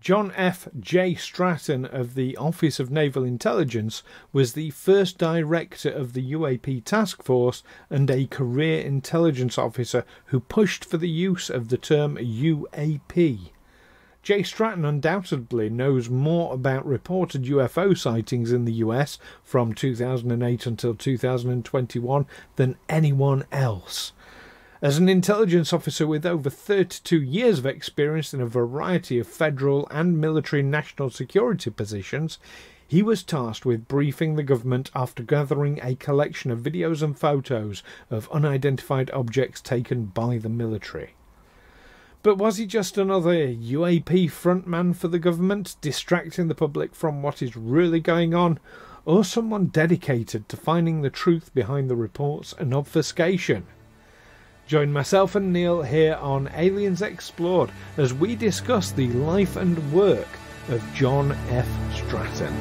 John F. Jay Stratton of the Office of Naval Intelligence was the first director of the UAP Task Force and a career intelligence officer who pushed for the use of the term UAP. Jay Stratton undoubtedly knows more about reported UFO sightings in the US from 2008 until 2021 than anyone else. As an intelligence officer with over 32 years of experience in a variety of federal and military national security positions, he was tasked with briefing the government after gathering a collection of videos and photos of unidentified objects taken by the military. But was he just another UAP frontman for the government, distracting the public from what is really going on, or someone dedicated to finding the truth behind the reports and obfuscation? Join myself and Neil here on Aliens Explored as we discuss the life and work of John F. Stratton.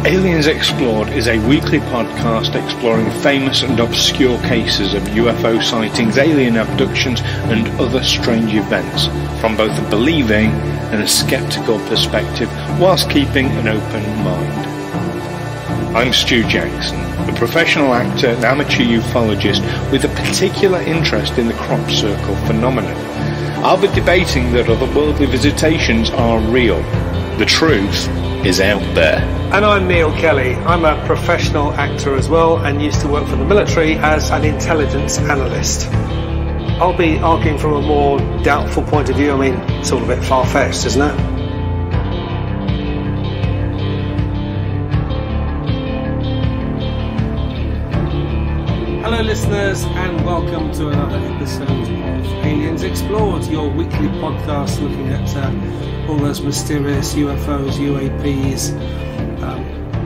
Aliens Explored is a weekly podcast exploring famous and obscure cases of UFO sightings, alien abductions and other strange events from both a believing and a skeptical perspective whilst keeping an open mind. I'm Stu Jackson, a professional actor and amateur ufologist with a particular interest in the crop circle phenomenon. I'll be debating that otherworldly visitations are real. The truth is out there. And I'm Neil Kelly. I'm a professional actor as well and used to work for the military as an intelligence analyst. I'll be arguing from a more doubtful point of view. I mean, it's all a bit far-fetched, isn't it? Hello listeners and welcome to another episode of Aliens Explored, your weekly podcast looking at all those mysterious UFOs, UAPs,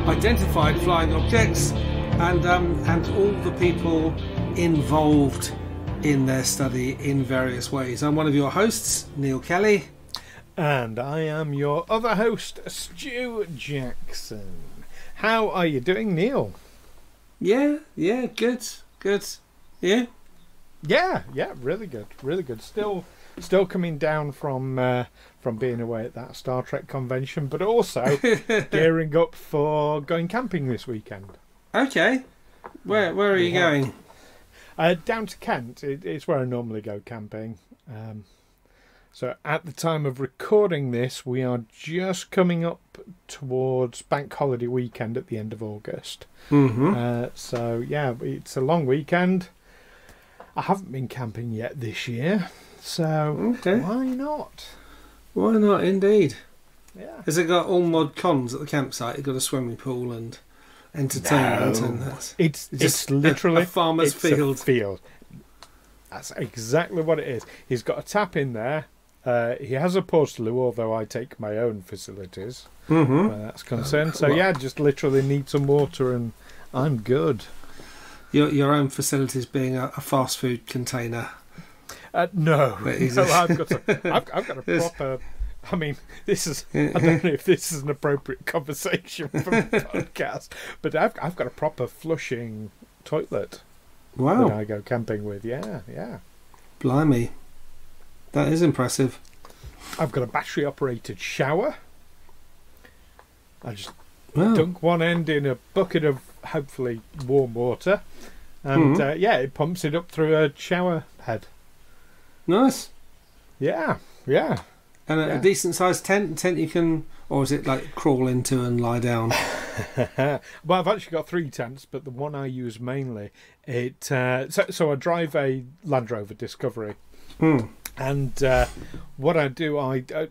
identified flying objects, and all the people involved in their study in various ways. I'm one of your hosts, Neil Kelly. And I am your other host, Stu Jackson. How are you doing, Neil? Yeah, good. Yeah? Yeah, really good. Still coming down from being away at that Star Trek convention, but also gearing up for going camping this weekend. Okay. Where are you going? Down to Kent. It's where I normally go camping. So at the time of recording this, we are just coming up towards Bank Holiday weekend at the end of August. Mm-hmm. So yeah, it's a long weekend. I haven't been camping yet this year, so why not? Why not, indeed. Yeah. Has it got all mod cons at the campsite? It's got a swimming pool and entertainment, and that's it's literally a farmer's field. That's exactly what it is. He's got a tap in there. He has a portaloo, although I take my own facilities where that's concerned. So yeah, just literally need some water and I'm good. Your own facilities being a fast food container. No, I've got a proper. I mean, this is. I don't know if this is an appropriate conversation for a podcast, but I've got a proper flushing toilet. Wow! That I go camping with. Yeah. Blimey, that is impressive. I've got a battery-operated shower. I just dunk one end in a bucket of hopefully warm water, and it pumps it up through a shower head. Nice. Yeah. And a decent sized tent you can, or is it like crawl into and lie down? Well, I've actually got 3 tents, but the one I use mainly, so I drive a Land Rover Discovery. And what I do,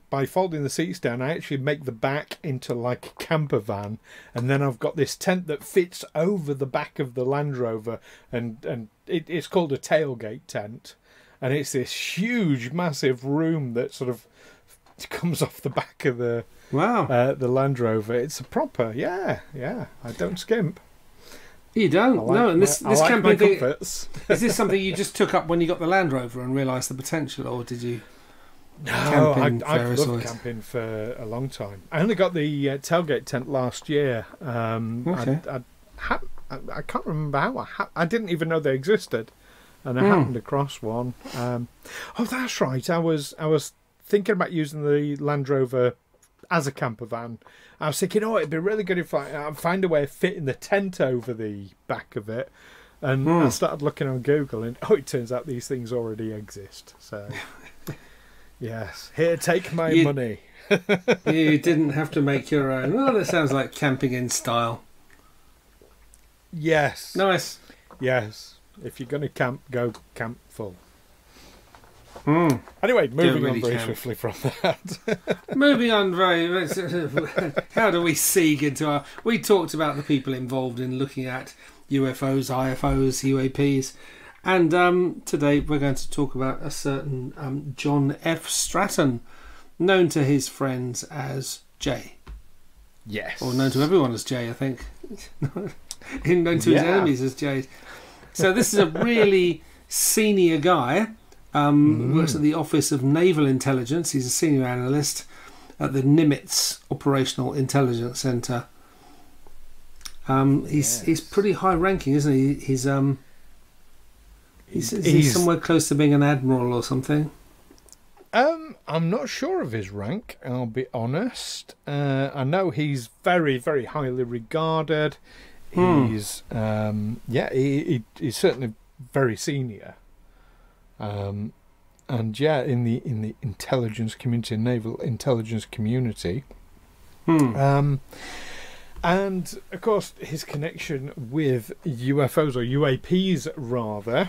by folding the seats down, I actually make the back into like a camper van, and then I've got this tent that fits over the back of the Land Rover, and it's called a tailgate tent, and it's this huge, massive room that sort of comes off the back of the Land Rover. It's a proper, yeah. I don't skimp. You don't? No, and this camping thing, comforts. is this something you just took up when you got the Land Rover and realised the potential, or did you No, camp in I've various loved ways? camping for a long time. I only got the tailgate tent last year. Okay. I can't remember how. I didn't even know they existed, and I happened across one. Oh, that's right. I was thinking about using the Land Rover as a camper van. I was thinking, oh, it'd be really good if I find a way of fitting the tent over the back of it. And I started looking on Google, and it turns out these things already exist. So, yes, here, take my money. You didn't have to make your own. Well, that sounds like camping in style. Yes. Nice. Yes. If you're going to camp, go camp full. Anyway, moving on very swiftly from that. Moving on very. How do we seek into our? We talked about the people involved in looking at UFOs, IFOs, UAPs, and today we're going to talk about a certain John F. Stratton, known to his friends as Jay. Yes. Or known to everyone as Jay, I think. Known to his enemies as Jay. So this is a really senior guy. Works at the Office of Naval Intelligence. He's a senior analyst at the Nimitz Operational Intelligence Centre. He's pretty high ranking, isn't he? He's somewhere close to being an admiral or something. I'm not sure of his rank, I'll be honest. I know he's very, very highly regarded. He's he's certainly very senior. And in the intelligence community, naval intelligence community. And of course, his connection with UFOs, or UAPs rather,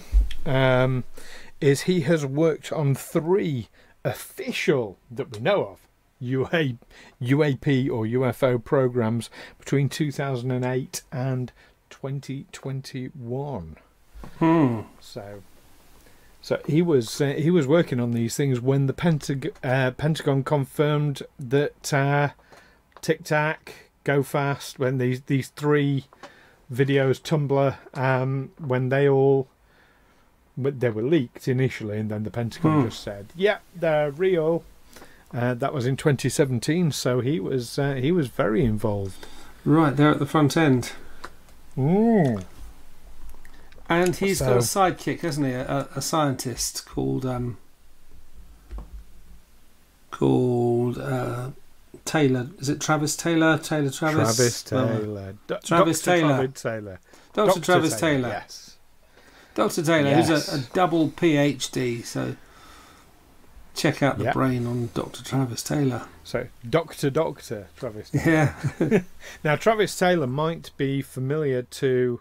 is he has worked on 3 official, that we know of, UAP or UFO programs between 2008 and 2021. So he was working on these things when the Pentagon confirmed that Tic Tac, Go Fast, when these 3 videos, Tumblr, when they were leaked initially, and then the Pentagon just said, "Yeah, they're real." That was in 2017, so he was very involved. Right there at the front end. And he's got a sidekick, hasn't he? A scientist called Taylor. Is it Travis Taylor? Travis Taylor. Travis Taylor. Dr. Travis Taylor. Yes. Dr. Taylor, who's a double PhD. So check out the brain on Dr. Travis Taylor. So Dr. Travis Taylor. Yeah. Now, Travis Taylor might be familiar to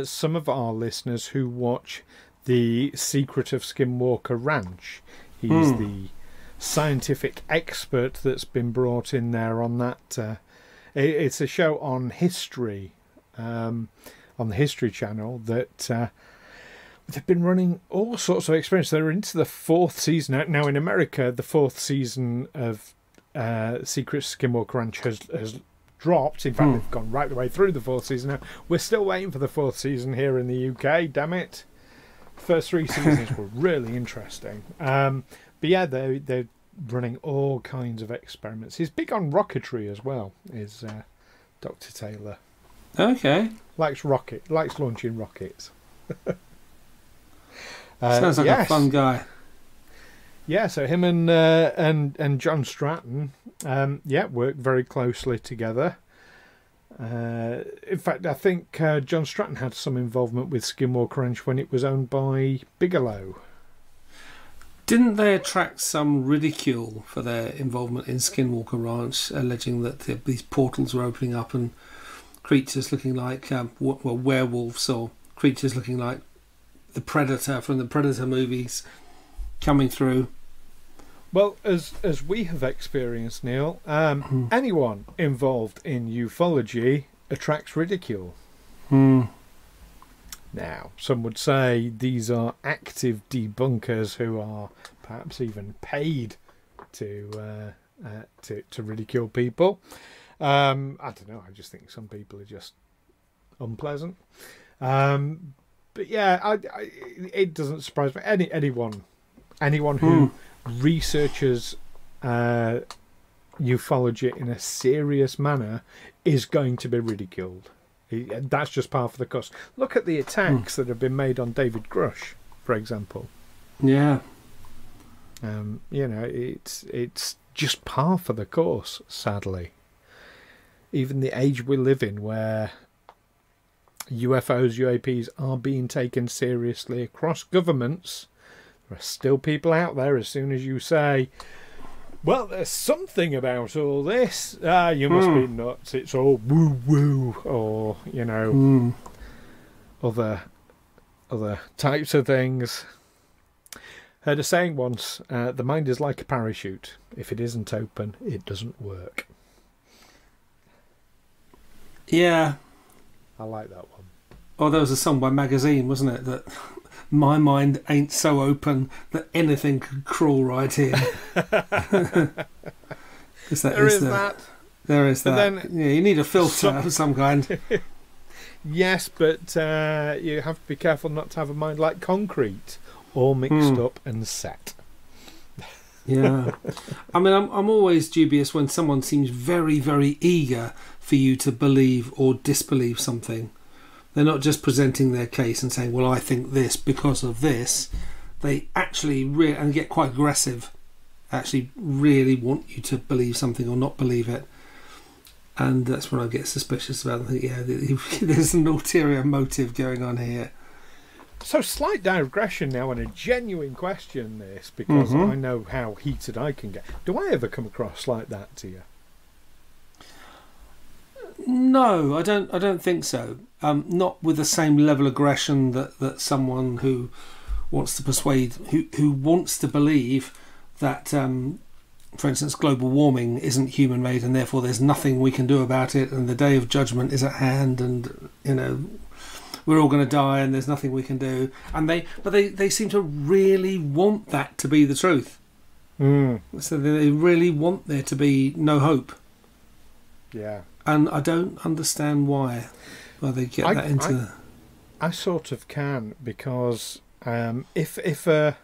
some of our listeners who watch The Secret of Skinwalker Ranch. He's the scientific expert that's been brought in there on that. It's a show on history, on the History Channel, that they've been running all sorts of experiments. They're into the 4th season now. In America, the 4th season of Secret Skinwalker Ranch has dropped. In fact, they've gone right the way through the 4th season now. We're still waiting for the 4th season here in the UK. Damn it! First 3 seasons were really interesting. But yeah, they're running all kinds of experiments. He's big on rocketry as well. Is Dr. Taylor? Okay. Likes launching rockets. Sounds like a fun guy. Yeah, so him and John Stratton, work very closely together. In fact, I think John Stratton had some involvement with Skinwalker Ranch when it was owned by Bigelow. Didn't they attract some ridicule for their involvement in Skinwalker Ranch, alleging that these portals were opening up and creatures looking like werewolves, or creatures looking like the Predator from the Predator movies coming through? Well, as we have experienced, Neil, anyone involved in ufology attracts ridicule. Now, some would say these are active debunkers who are perhaps even paid to ridicule people. I don't know. I just think some people are just unpleasant. But yeah, it doesn't surprise me. Anyone who researches ufology in a serious manner is going to be ridiculed. That's just par for the course. Look at the attacks that have been made on David Grush, for example. Yeah. It's just par for the course, sadly. Even the age we live in, where UFOs, UAPs are being taken seriously across governments, there are still people out there, as soon as you say, well, there's something about all this, you must be nuts, it's all woo-woo, or, other types of things. Heard a saying once, the mind is like a parachute. If it isn't open, it doesn't work. Yeah. I like that one. Oh, there was a song by Magazine, wasn't it? That my mind ain't so open that anything could crawl right in. There is that. There is that. Then, yeah, you need a filter of some kind. Yes, but you have to be careful not to have a mind like concrete, all mixed up and set. Yeah. I mean, I'm always dubious when someone seems very, very eager for you to believe or disbelieve something. They're not just presenting their case and saying, well, I think this because of this. They actually and get quite aggressive, actually really want you to believe something or not believe it. And that's when I get suspicious about it. I think, yeah, there's an ulterior motive going on here. So slight digression now on a genuine question, this, because I know how heated I can get. Do I ever come across like that to you? No, I don't think so. Not with the same level of aggression that someone who wants to persuade, who wants to believe that, for instance, global warming isn't human-made and therefore there's nothing we can do about it, and the day of judgment is at hand, and we're all going to die and there's nothing we can do. And they seem to really want that to be the truth. So they really want there to be no hope. Yeah. And I don't understand why they get that into... I sort of can, because if a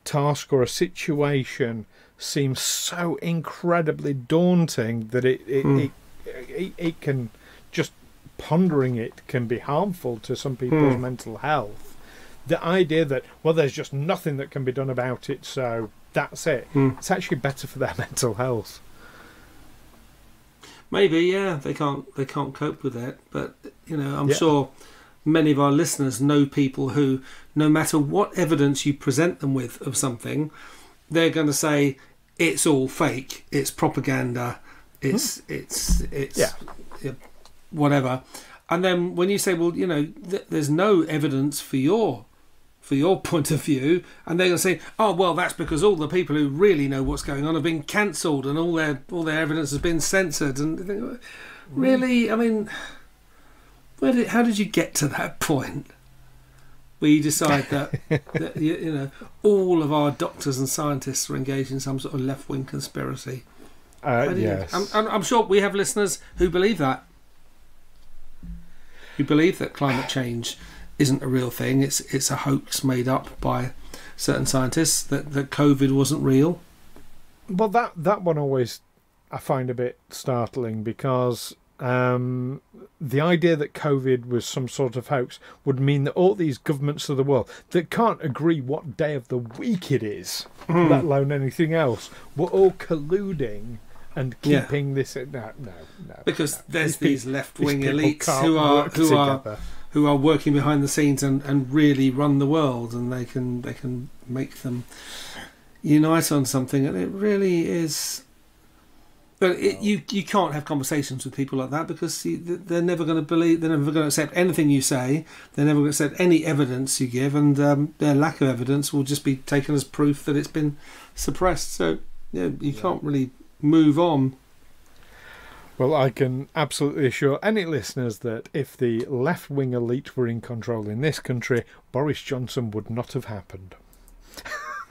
task or a situation seems so incredibly daunting that it can, just pondering it can be harmful to some people's mental health. The idea that, well, there's just nothing that can be done about it, so that's it. It's actually better for their mental health. Maybe, yeah, they can't cope with it, but I'm sure many of our listeners know people who, no matter what evidence you present them with of something, they're going to say it's all fake, it's propaganda, it's whatever. And then when you say, well, there's no evidence for your point of view, and they're going to say, oh, well, that's because all the people who really know what's going on have been cancelled and all their evidence has been censored. And really, I mean, how did you get to that point where you decide that, all of our doctors and scientists are engaged in some sort of left-wing conspiracy? Yes. I'm sure we have listeners who believe that. Who believe that climate change isn't a real thing. It's a hoax made up by certain scientists, that COVID wasn't real. Well, that one always I find a bit startling, because the idea that COVID was some sort of hoax would mean that all these governments of the world that can't agree what day of the week it is, let alone anything else, were all colluding and keeping this. No. Because there's these left-wing elites who are working behind the scenes and really run the world, and they can make them unite on something, and it really is. But you can't have conversations with people like that, because they're never going to believe, they're never going to accept anything you say, they're never going to accept any evidence you give, and their lack of evidence will just be taken as proof that it's been suppressed. So you can't really move on. Well, I can absolutely assure any listeners that if the left-wing elite were in control in this country, Boris Johnson would not have happened.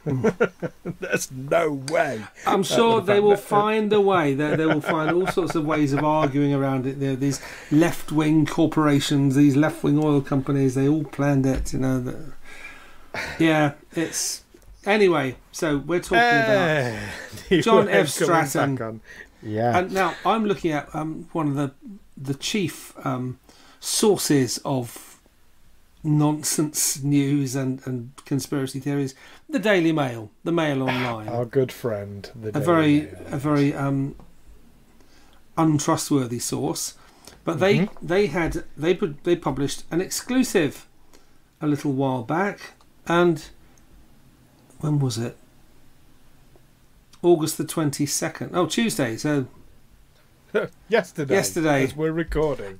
There's no way. I'm sure they will find a way. They will find all sorts of ways of arguing around it. There, these left-wing corporations, these left-wing oil companies, they all planned it. Yeah, it's anyway. So we're talking about John F. Stratton. Yeah. And now I'm looking at one of the chief sources of nonsense news and conspiracy theories, the Daily Mail, the Mail Online. Our good friend, a very untrustworthy source, but they published an exclusive a little while back, and when was it? August the 22nd. Oh, Tuesday. So yesterday, as we're recording.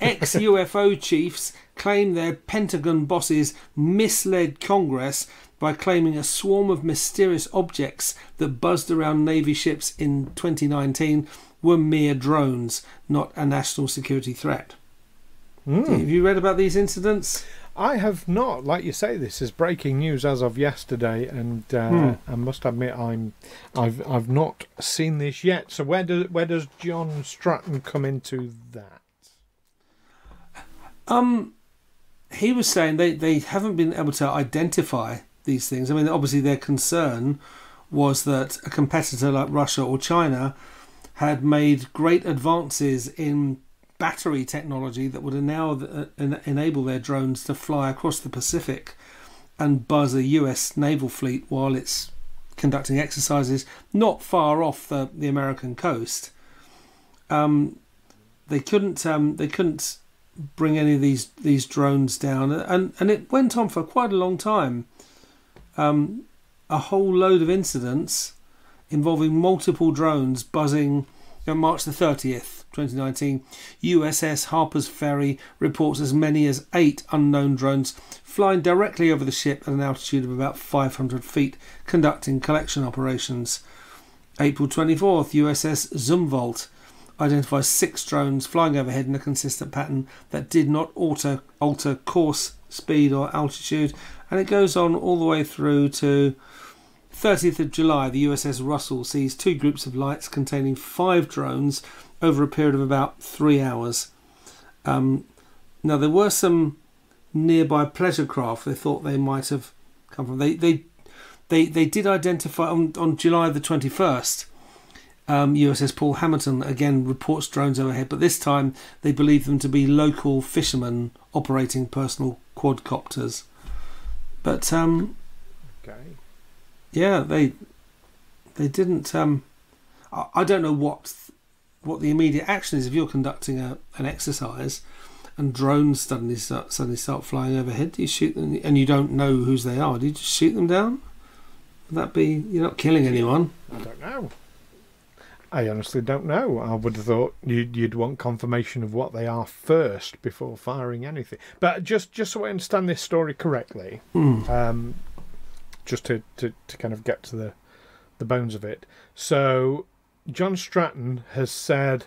Ex-UFO chiefs claim their Pentagon bosses misled Congress by claiming a swarm of mysterious objects that buzzed around Navy ships in 2019 were mere drones, not a national security threat. Have you read about these incidents? I have not. Like you say, this is breaking news as of yesterday, and I must admit I've not seen this yet. So where does John Stratton come into that? He was saying they haven't been able to identify these things. I mean, obviously their concern was that a competitor like Russia or China had made great advances in battery technology that would now enable their drones to fly across the Pacific and buzz a US naval fleet while it's conducting exercises not far off the American coast. They couldn't bring any of these drones down, and it went on for quite a long time. A whole load of incidents involving multiple drones buzzing. On March the 30th, 2019, USS Harper's Ferry reports as many as 8 unknown drones flying directly over the ship at an altitude of about 500 feet, conducting collection operations. April 24th, USS Zumwalt identifies 6 drones flying overhead in a consistent pattern that did not alter course, speed or altitude, and it goes on all the way through to 30th of July. The USS Russell sees 2 groups of lights containing 5 drones over a period of about 3 hours. Now there were some nearby pleasure craft they thought they might have come from. They did identify on July the 21st. USS Paul Hamilton again reports drones overhead, but this time they believe them to be local fishermen operating personal quadcopters. But okay. Yeah, they didn't. I don't know what the immediate action is if you're conducting an exercise and drones suddenly start flying overhead. Do you shoot them, and you don't know whose they are? Do you just shoot them down? Would that be, you're not killing anyone? I don't know. I honestly don't know. I would have thought you'd want confirmation of what they are first before firing anything. But just so I understand this story correctly, just to kind of get to the bones of it. So John Stratton has said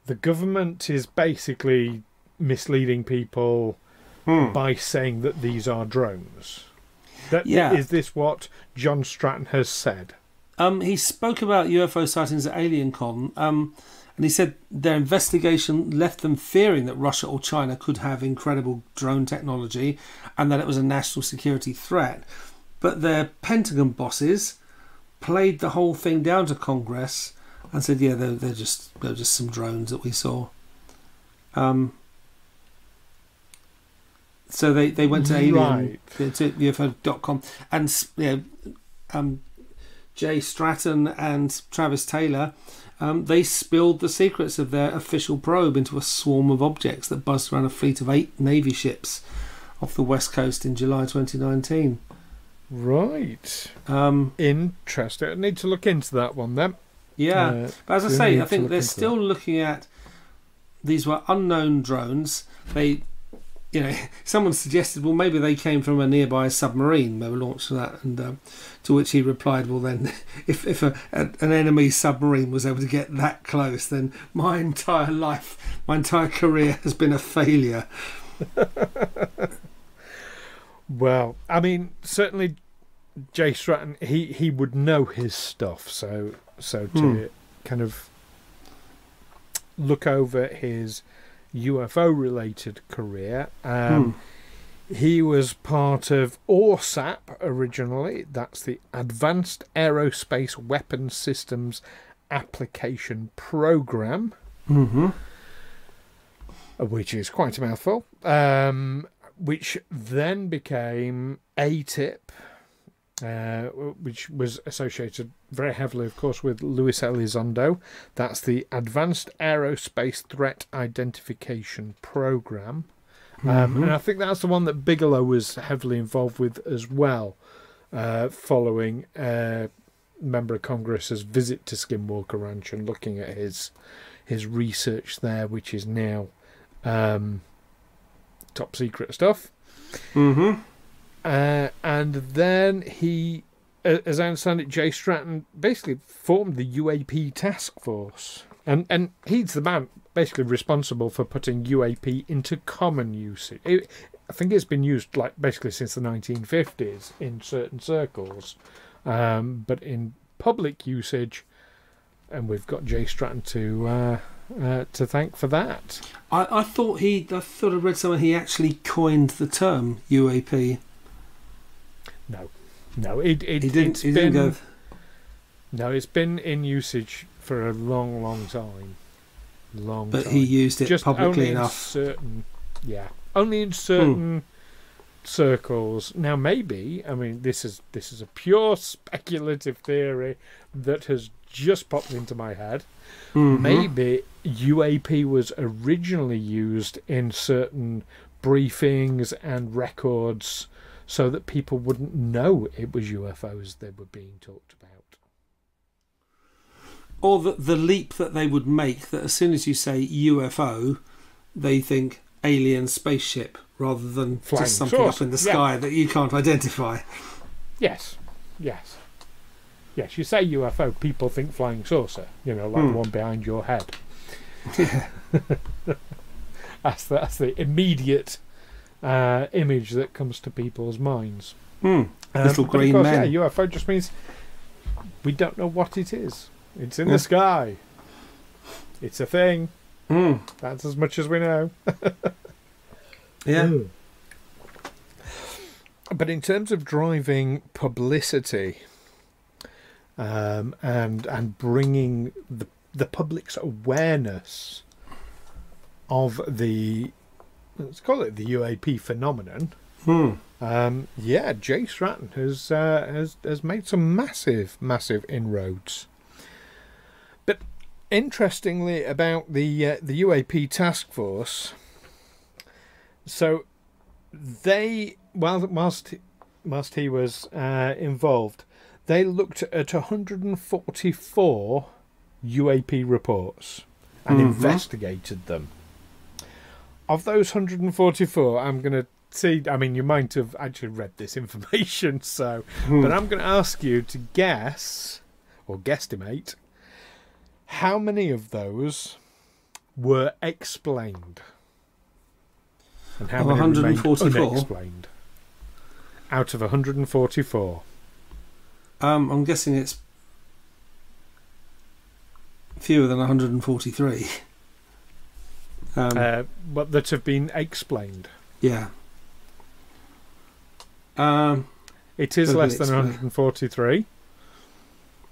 the government is basically misleading people by saying that these are drones. Is this what John Stratton has said? He spoke about UFO sightings at AlienCon, and he said their investigation left them fearing that Russia or China could have incredible drone technology and that it was a national security threat. But their Pentagon bosses played the whole thing down to Congress and said, "Yeah, they're just some drones that we saw." So they went to Alien, to UFO.com, and Jay Stratton and Travis Taylor, they spilled the secrets of their official probe into a swarm of objects that buzzed around a fleet of 8 Navy ships off the west coast in July 2019. Right. Interesting. I need to look into that one then. Yeah, but as I say, I think they're still looking at, these were unknown drones. Someone suggested, well, maybe they came from a nearby submarine. They were launched to that, and to which he replied, well, then, if an enemy submarine was able to get that close, then my entire life, my entire career has been a failure. Well, I mean, certainly Jay Stratton, he would know his stuff, so to kind of look over his UFO-related career, he was part of ORSAP originally. That's the Advanced Aerospace Weapons Systems Application Program, which is quite a mouthful, which then became ATIP, which was associated very heavily, of course, with Luis Elizondo. That's the Advanced Aerospace Threat Identification Program. And I think that's the one that Bigelow was heavily involved with as well, following Member of Congress's visit to Skinwalker Ranch and looking at his research there, which is now top secret stuff. And then he, as I understand it, Jay Stratton basically formed the UAP Task Force. And he's the man basically responsible for putting UAP into common usage. I think it's been used like basically since the 1950s in certain circles. But in public usage, and we've got Jay Stratton to thank for that. I thought I read somewhere he actually coined the term UAP. No, he didn't go. No, it's been in usage for a long time. But he used it just publicly enough. Only in certain circles. Now, maybe, I mean, this is a pure speculative theory that has just popped into my head. Maybe UAP was originally used in certain briefings and records so that people wouldn't know it was UFOs they were being talked about. Or the leap that they would make, that as soon as you say UFO, they think alien spaceship rather than flying just something up in the sky that you can't identify. Yes. You say UFO, people think flying saucer, like the one behind your head. That's the immediate image that comes to people's minds. Little green man. Yeah, UFO just means we don't know what it is. It's in the sky. It's a thing. That's as much as we know. But in terms of driving publicity and bringing the public's awareness of the, let's call it the UAP phenomenon, Jay Stratton has made some massive inroads. But interestingly about the UAP Task Force, so they, whilst he was involved, they looked at 144 UAP reports and investigated them. Of those 144, I'm going to see, I mean, you might have actually read this information, but I'm going to ask you to guess, or guesstimate, how many of those were explained? And how many 144 unexplained? Out of 144. I'm guessing it's fewer than 143. But that have been explained. Yeah. It is less than 143.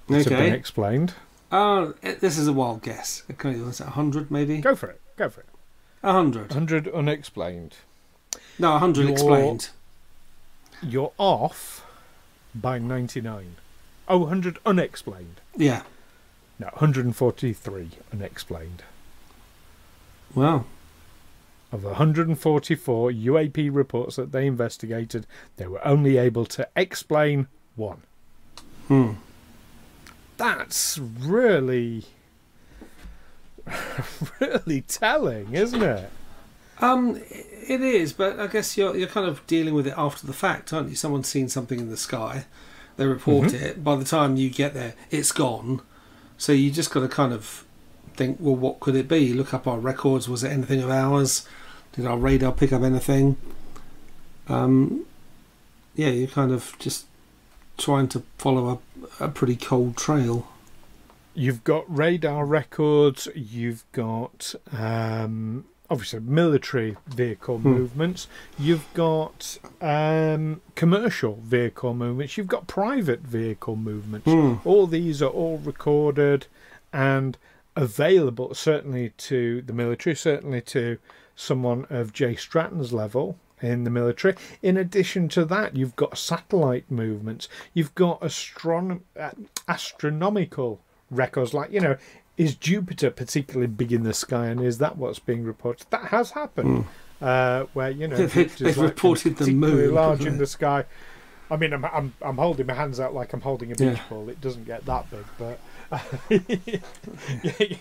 That have been explained. This is a wild guess. Was it 100 maybe? Go for it. 100. 100 unexplained. No, 100 explained. You're off by 99. Oh, 100 unexplained. Yeah. No, 143 unexplained. Wow. Of 144 UAP reports that they investigated, they were only able to explain one. That's really telling, isn't it? It is, but I guess you're kind of dealing with it after the fact, aren't you? Someone's seen something in the sky, they report it. By the time you get there, it's gone. So you just got to kind of think, well, what could it be? Look up our records. Was it anything of ours? Did our radar pick up anything? You kind of just trying to follow a pretty cold trail. You've got radar records, you've got obviously military vehicle movements, you've got commercial vehicle movements, you've got private vehicle movements. All these are all recorded and available, certainly to the military, certainly to someone of Jay Stratton's level in the military. In addition to that, you've got satellite movements, you've got astronomical records, like, you know, is Jupiter particularly big in the sky, and is that what's being reported? That has happened, where, you know, they've reported the moon large in the sky. I mean, I'm holding my hands out like I'm holding a beach ball. It doesn't get that big, but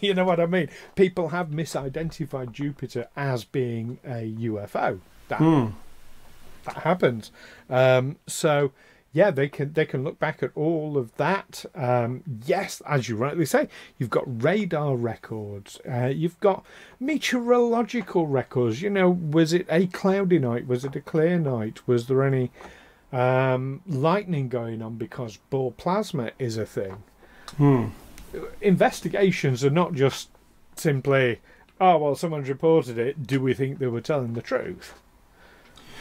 you know what I mean. People have misidentified Jupiter as being a UFO. That happens. So yeah, they can look back at all of that. Yes, as you rightly say, you've got radar records. You've got meteorological records. You know, was it a cloudy night? Was it a clear night? Was there any lightning going on? Because ball plasma is a thing. Investigations are not just simply, oh, well, someone's reported it, do we think they were telling the truth?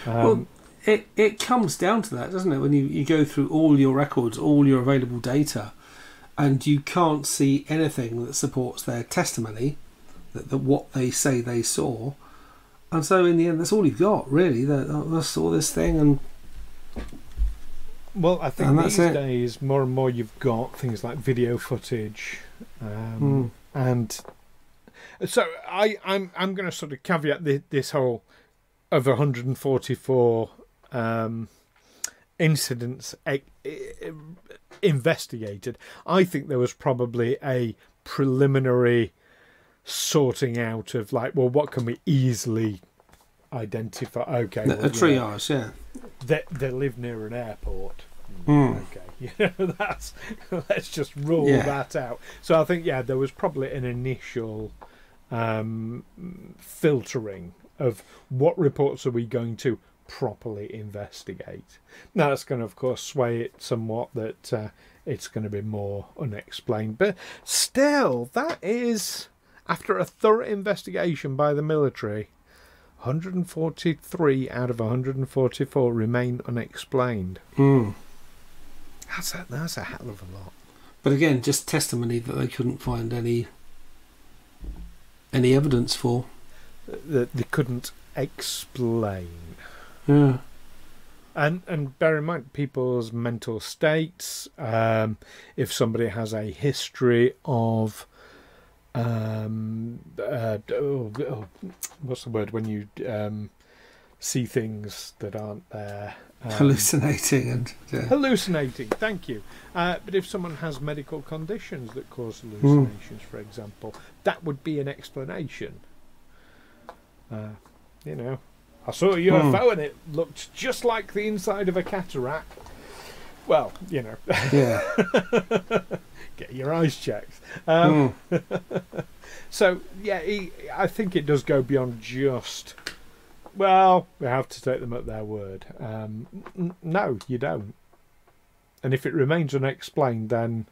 Well, it comes down to that, doesn't it? When you go through all your records, all your available data, and you can't see anything that supports their testimony, that what they say they saw, and so in the end, that's all you've got, really. I saw this thing, and well, I think these days, more and more, you've got things like video footage, and so I'm going to sort of caveat this whole of 144 incidents investigated. I think there was probably a preliminary sorting out of, like, well, what can we easily identify? Okay, well, a triage, yeah. They live near an airport. Okay, you know, that's, let's just rule that out. So I think, yeah, there was probably an initial filtering of what reports are we going to properly investigate. Now that's going to, of course, sway it somewhat that it's going to be more unexplained, but still, that is, after a thorough investigation by the military, 143 out of 144 remain unexplained. That's a hell of a lot. But again, just testimony that they couldn't find any evidence for. That they couldn't explain. Yeah. And bear in mind people's mental states. If somebody has a history of what's the word when you see things that aren't there? Hallucinating. Hallucinating, thank you. But if someone has medical conditions that cause hallucinations, for example, that would be an explanation. You know, I saw a UFO and it looked just like the inside of a cataract. Well, you know, get your eyes checked. So yeah, I think it does go beyond just, well, we have to take them at their word. No, you don't. And if it remains unexplained, then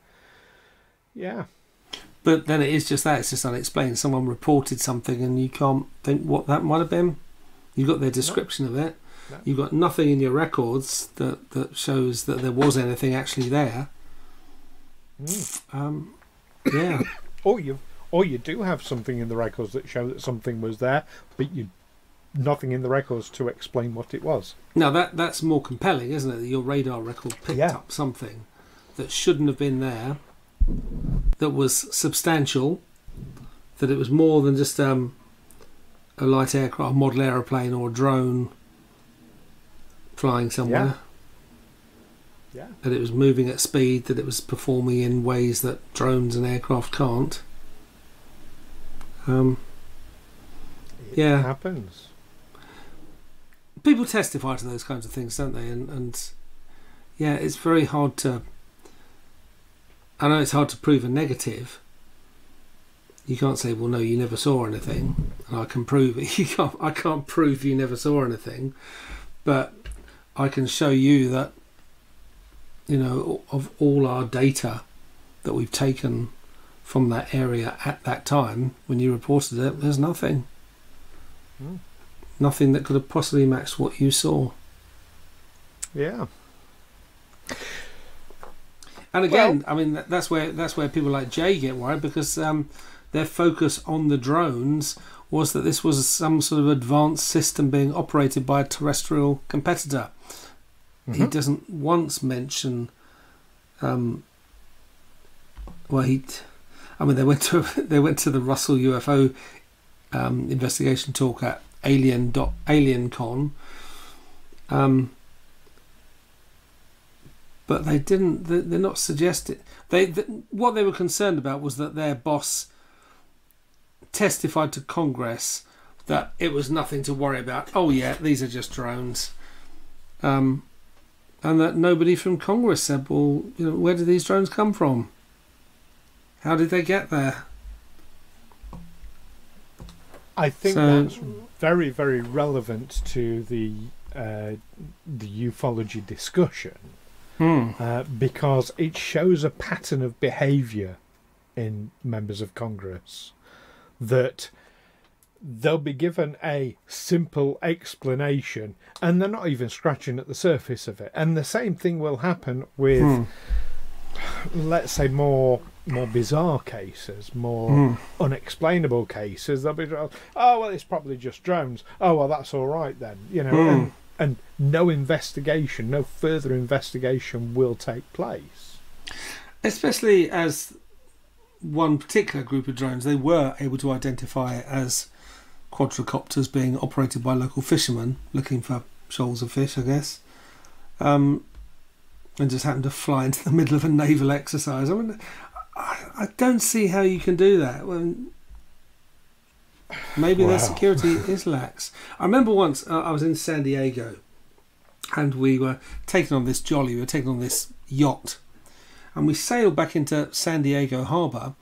yeah. But then it is just that, it's just unexplained. Someone reported something and you can't think what that might have been. You've got their description of it. No. You've got nothing in your records that shows that there was anything actually there. Yeah. Or you do have something in the records that show that something was there, but nothing in the records to explain what it was. Now that's more compelling, isn't it? That your radar record picked up something that shouldn't have been there, that was substantial, that it was more than just a light aircraft, model aeroplane, or a drone flying somewhere. Yeah. That it was moving at speed, that it was performing in ways that drones and aircraft can't. It happens. People testify to those kinds of things, don't they? And yeah, it's very hard to. I know it's hard to prove a negative. You can't say, well, no, you never saw anything, and I can prove it. I can't prove you never saw anything, but I can show you that of all our data that we've taken from that area at that time when you reported it, there's nothing. Nothing that could have possibly matched what you saw. Yeah. And again, I mean, that's where people like Jay get worried, because their focus on the drones was that this was some sort of advanced system being operated by a terrestrial competitor. He doesn't once mention. They went to the Russell UFO investigation talk at AlienCon, but they didn't. They're not suggesting. What they were concerned about was that their boss testified to Congress that it was nothing to worry about. Oh yeah, these are just drones. And that nobody from Congress said, well, where did these drones come from? How did they get there? I think that's very, very relevant to the ufology discussion, because it shows a pattern of behaviour in members of Congress, that they'll be given a simple explanation and they're not even scratching at the surface of it. And the same thing will happen with, let's say, more bizarre cases, more unexplainable cases. They'll be, oh, well, it's probably just drones. Oh, well, that's all right then. And no investigation, no further investigation will take place. Especially as one particular group of drones, they were able to identify it as quadricopters being operated by local fishermen looking for shoals of fish, I guess, and just happened to fly into the middle of a naval exercise. I mean, I don't see how you can do that. Well, maybe their security is lax. I remember once I was in San Diego and we were taken on this jolly, we were taken on this yacht, and we sailed back into San Diego harbour,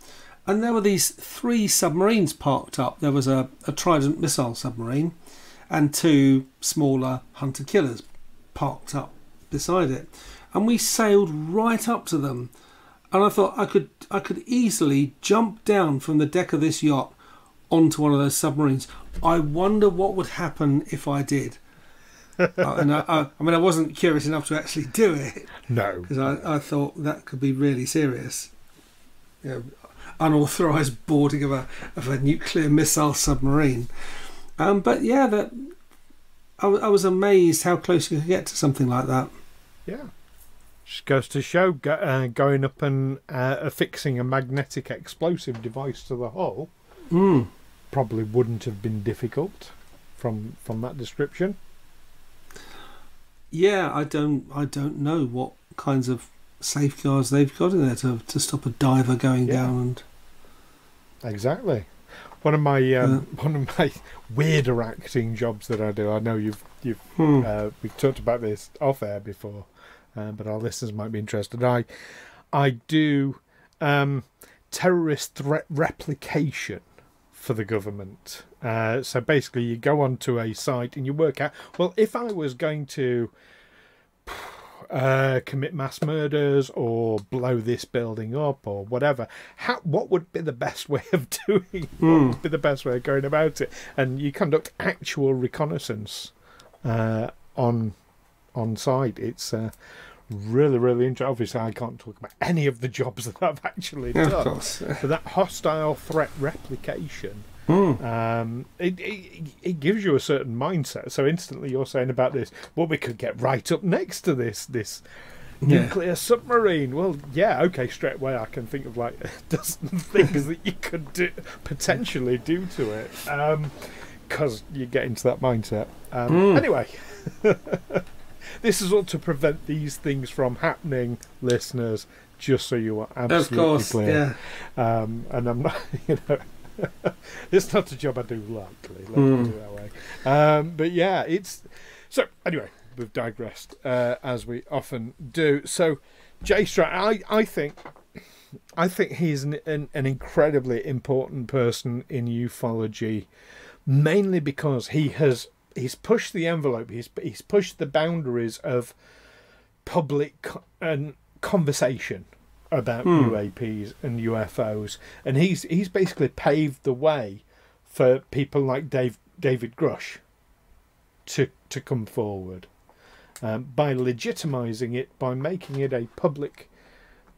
and there were these 3 submarines parked up. There was a Trident missile submarine and 2 smaller hunter killers parked up beside it, and we sailed right up to them, and I thought I could easily jump down from the deck of this yacht onto one of those submarines. I wonder what would happen if I did. And I mean, I wasn't curious enough to actually do it. No, because I thought that could be really serious. Unauthorised boarding of a nuclear missile submarine. But yeah, I was amazed how close you could get to something like that. Yeah, just goes to show going up and affixing a magnetic explosive device to the hull probably wouldn't have been difficult from that description. Yeah, I don't know what kinds of safeguards they've got in there to stop a diver going down. And exactly. One of my weirder acting jobs that I do. I know we've talked about this off air before, but our listeners might be interested. I do terrorist threat replication for the government. So basically, you go onto a site and you work out, well, if I was going to commit mass murders or blow this building up or whatever, what would be the best way of doing it? What would be the best way of going about it? And you conduct actual reconnaissance on site. It's really, really interesting. Obviously, I can't talk about any of the jobs that I've actually done. Of course. But that hostile threat replication, it gives you a certain mindset. So instantly you're saying about this, well, we could get right up next to this nuclear submarine. Well, yeah, okay, straight away I can think of like dozen things that you could potentially do to it, because you get into that mindset. Anyway, this is all to prevent these things from happening, listeners, just so you are absolutely clear. Yeah. And I'm not, it's not a job I do lightly, let's put it that way. But yeah, so anyway, we've digressed, as we often do. So Jay Stratton, I think he's an incredibly important person in ufology, mainly because he's pushed the envelope, he's pushed the boundaries of public conversation about UAPs and UFOs, and he's basically paved the way for people like David Grush to come forward by legitimising it, by making it a public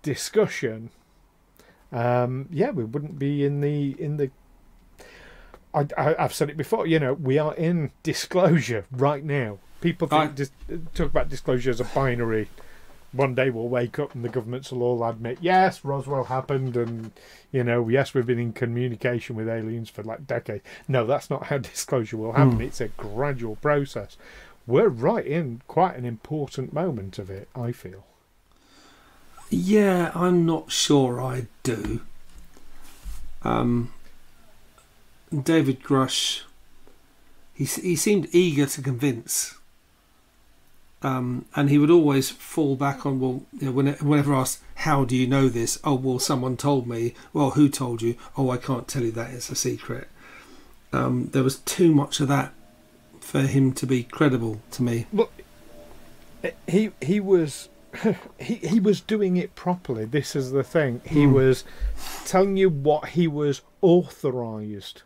discussion. We wouldn't be in the. I've said it before. We are in disclosure right now. People talk about disclosure as a binary. One day we'll wake up and the governments will all admit, yes, Roswell happened, and yes, we've been in communication with aliens for like decades. No, that's not how disclosure will happen. It's a gradual process. We're right in quite an important moment of it, I feel. Yeah, I'm not sure I do. David Grush, he seemed eager to convince. And he would always fall back on, whenever asked, how do you know this? Oh, well, someone told me. Well, who told you? Oh, I can't tell you that, it's a secret. There was too much of that for him to be credible to me. Well, he was he was doing it properly. This is the thing. He was telling you what he was authorised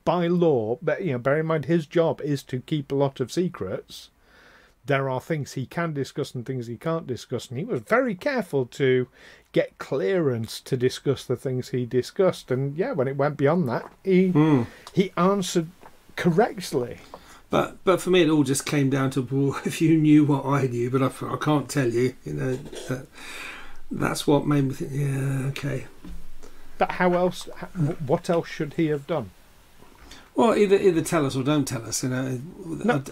by law. But bear in mind, his job is to keep a lot of secrets. There are things he can discuss and things he can't discuss, and he was very careful to get clearance to discuss the things he discussed. And when it went beyond that, he answered correctly. But for me, it all just came down to, well, if you knew what I knew, but I can't tell you. That's what made me think. Yeah, okay. But how else? What else should he have done? Well, either tell us or don't tell us. No,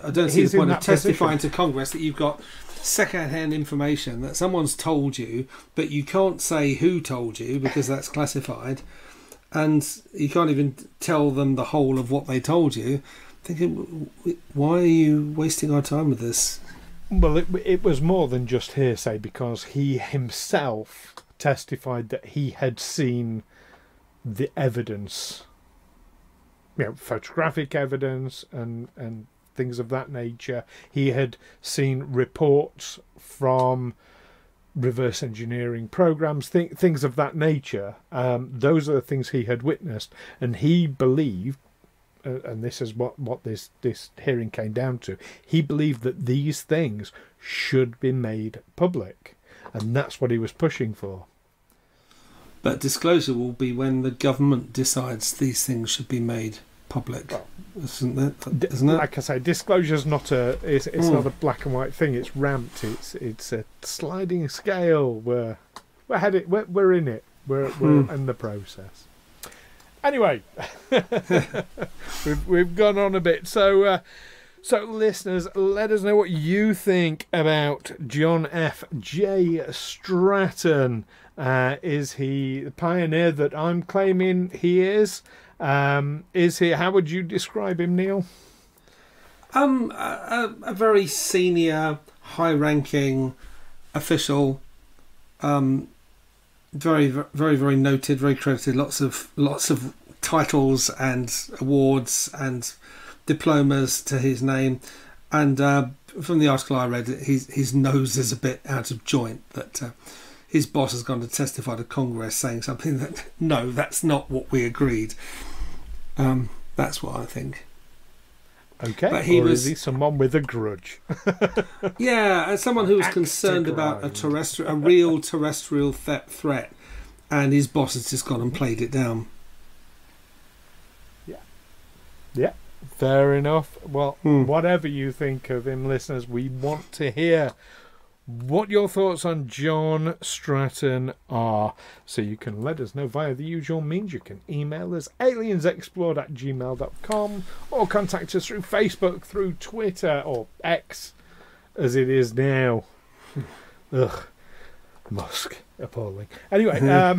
I don't see the point of testifying to Congress that you've got second-hand information that someone's told you, but you can't say who told you because that's classified, and you can't even tell them the whole of what they told you. Thinking, why are you wasting our time with this? Well, it was more than just hearsay, because he himself testified that he had seen the evidence. Photographic evidence and things of that nature. He had seen reports from reverse engineering programs, things of that nature. Those are the things he had witnessed, and he believed, and this is what this hearing came down to, he believed that these things should be made public, and that's what he was pushing for. But disclosure will be when the government decides these things should be made public, isn't it? Like I say, disclosure's not it's not a black and white thing. It's ramped. It's a sliding scale. We're headed. We're in it. We're in the process. Anyway, we've gone on a bit. So listeners, let us know what you think about John F. Jay Stratton. Is he the pioneer that I'm claiming he is? Is he? How would you describe him, Neil? A very senior, high-ranking official. Very, very, very noted, very credited. Lots of titles and awards and diplomas to his name. And from the article I read, his nose is a bit out of joint. That his boss has gone to testify to Congress saying something that, no, that's not what we agreed. That's what I think. Okay, but is he someone with a grudge? Yeah, as someone who was concerned about a real terrestrial threat, and his boss has just gone and played it down. Yeah, fair enough. Well, whatever you think of him, listeners, we want to hear what your thoughts on John Stratton are. So you can let us know via the usual means. You can email us aliensexplored@gmail.com, or contact us through Facebook, through Twitter, or X as it is now. Ugh, Musk, appalling. Anyway,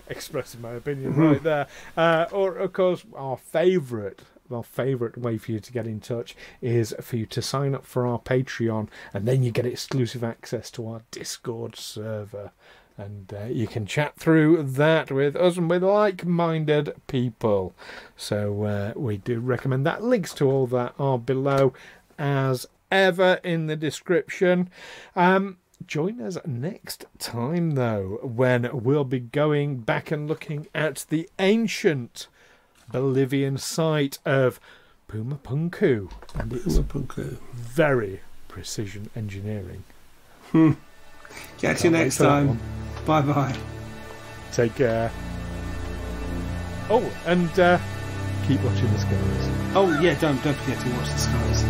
expressing my opinion right there. Or of course, our favourite way for you to get in touch is for you to sign up for our Patreon, and then you get exclusive access to our Discord server, and you can chat through that with us and with like-minded people. So we do recommend that. Links to all that are below as ever in the description. Join us next time, though, when we'll be going back and looking at the ancient Bolivian site of Pumapunku. And it's very precision engineering. Catch you next time. Bye-bye. Take care. Oh, and keep watching the skies. Oh, yeah, don't forget to watch the skies.